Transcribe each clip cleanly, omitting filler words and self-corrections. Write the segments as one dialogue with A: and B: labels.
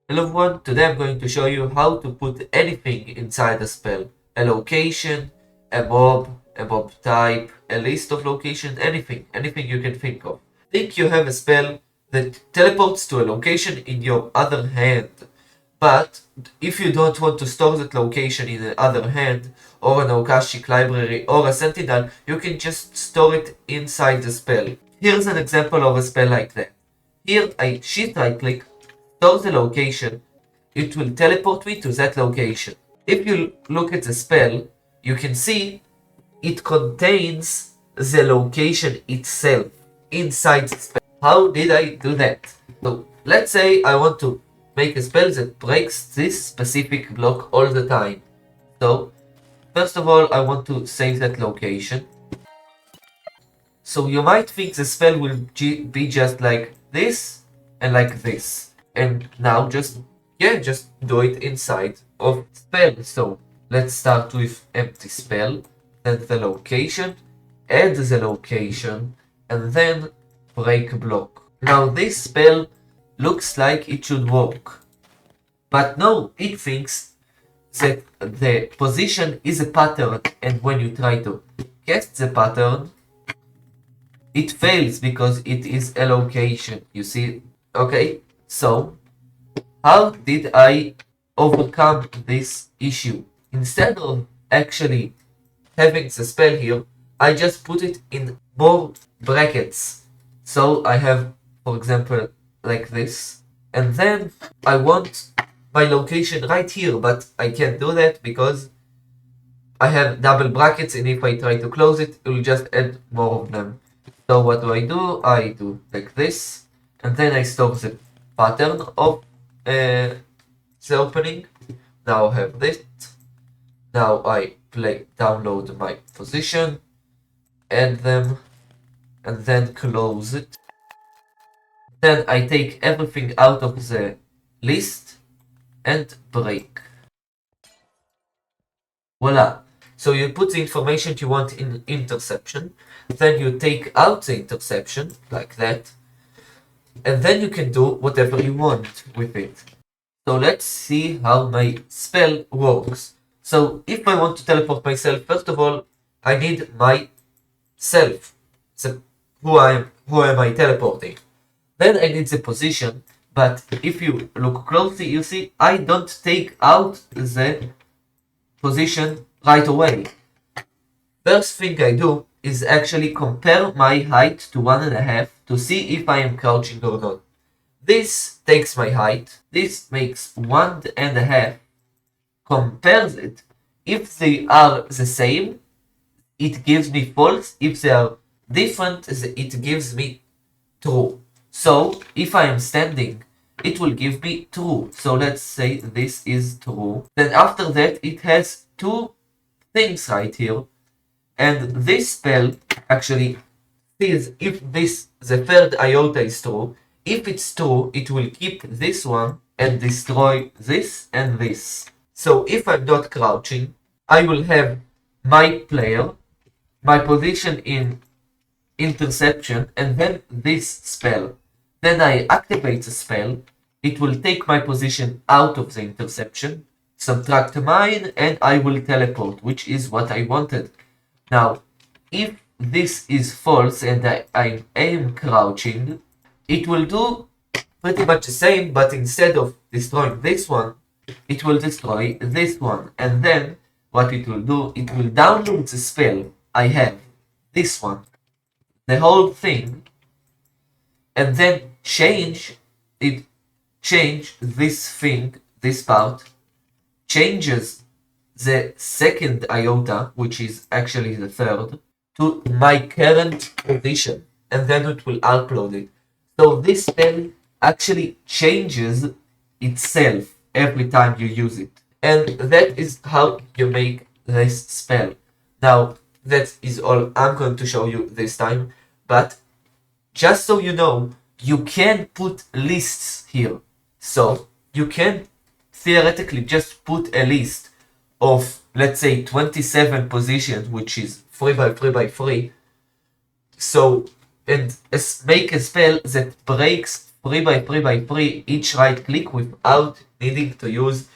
A: Hello everyone, today I'm going to show you how to put anything inside a spell. A location, a mob type, a list of locations, anything you can think of. Think you have a spell that teleports to a location in your other hand. But if you don't want to store that location in the other hand, or an Okashic library, or a sentinel, you can just store it inside the spell. Here's an example of a spell like that. Here I shift right click, store the location, it will teleport me to that location. If you look at the spell, you can see it contains the location itself inside the spell. How did I do that? So let's say I want to make a spell that breaks this specific block all the time. So first of all, I want to save that location. So you might think the spell will be just like this and like this. And now just do it inside of spell. So let's start with empty spell, then the location, add the location, and then break block. Now this spell looks like it should work. But no, it thinks that the position is a pattern, and when you try to cast the pattern, it fails because it is a location, you see? Okay, so how did I overcome this issue? Instead of actually having the spell here, I just put it in more brackets. So I have, for example, like this. And then I want my location right here, but I can't do that because I have double brackets, and if I try to close it, it will just add more of them. So what do? I do like this, and then I stop the pattern of the opening. Now I have this. Now I download my position, add them, and then close it. Then I take everything out of the list and break. Voila. So you put the information you want in interception, then you take out the interception, like that, and then you can do whatever you want with it. So let's see how my spell works. So if I want to teleport myself, first of all, I need myself. So who am I teleporting? Then I need the position, but if you look closely, you see I don't take out the position right away. First thing I do is actually compare my height to 1.5 to see if I am crouching or not. This takes my height, this makes 1.5, compares it. If they are the same, it gives me false. If they are different, it gives me true. So if I am standing, it will give me true. So let's say this is true. Then after that, it has two things right here. And this spell actually sees if the third iota is true. If it's true, it will keep this one and destroy this and this. So if I'm not crouching, I will have my player, my position in interception, and then this spell. Then I activate the spell. It will take my position out of the interception, subtract mine, and I will teleport, which is what I wanted. Now, if this is false and I am crouching, it will do pretty much the same, but instead of destroying this one, it will destroy this one. And then what it will do, it will download the spell I have, this one, the whole thing, and then change this thing, this part, changes the second iota, which is actually the third, to my current position, and then it will upload it. So this spell actually changes itself every time you use it. And that is how you make this spell. Now, that is all I'm going to show you this time, but just so you know, you can put lists here. So you can theoretically just put a list of, let's say, 27 positions, which is 3 by 3 by 3. So, and make a spell that breaks 3 by 3 by 3 each right click without needing to use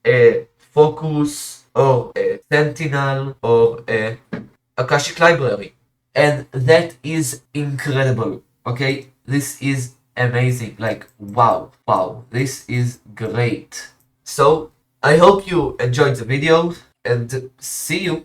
A: a focus or a sentinel or a Akashic library. And that is incredible. Okay, this is amazing. Like, wow, wow, this is great. So I hope you enjoyed the video and see you.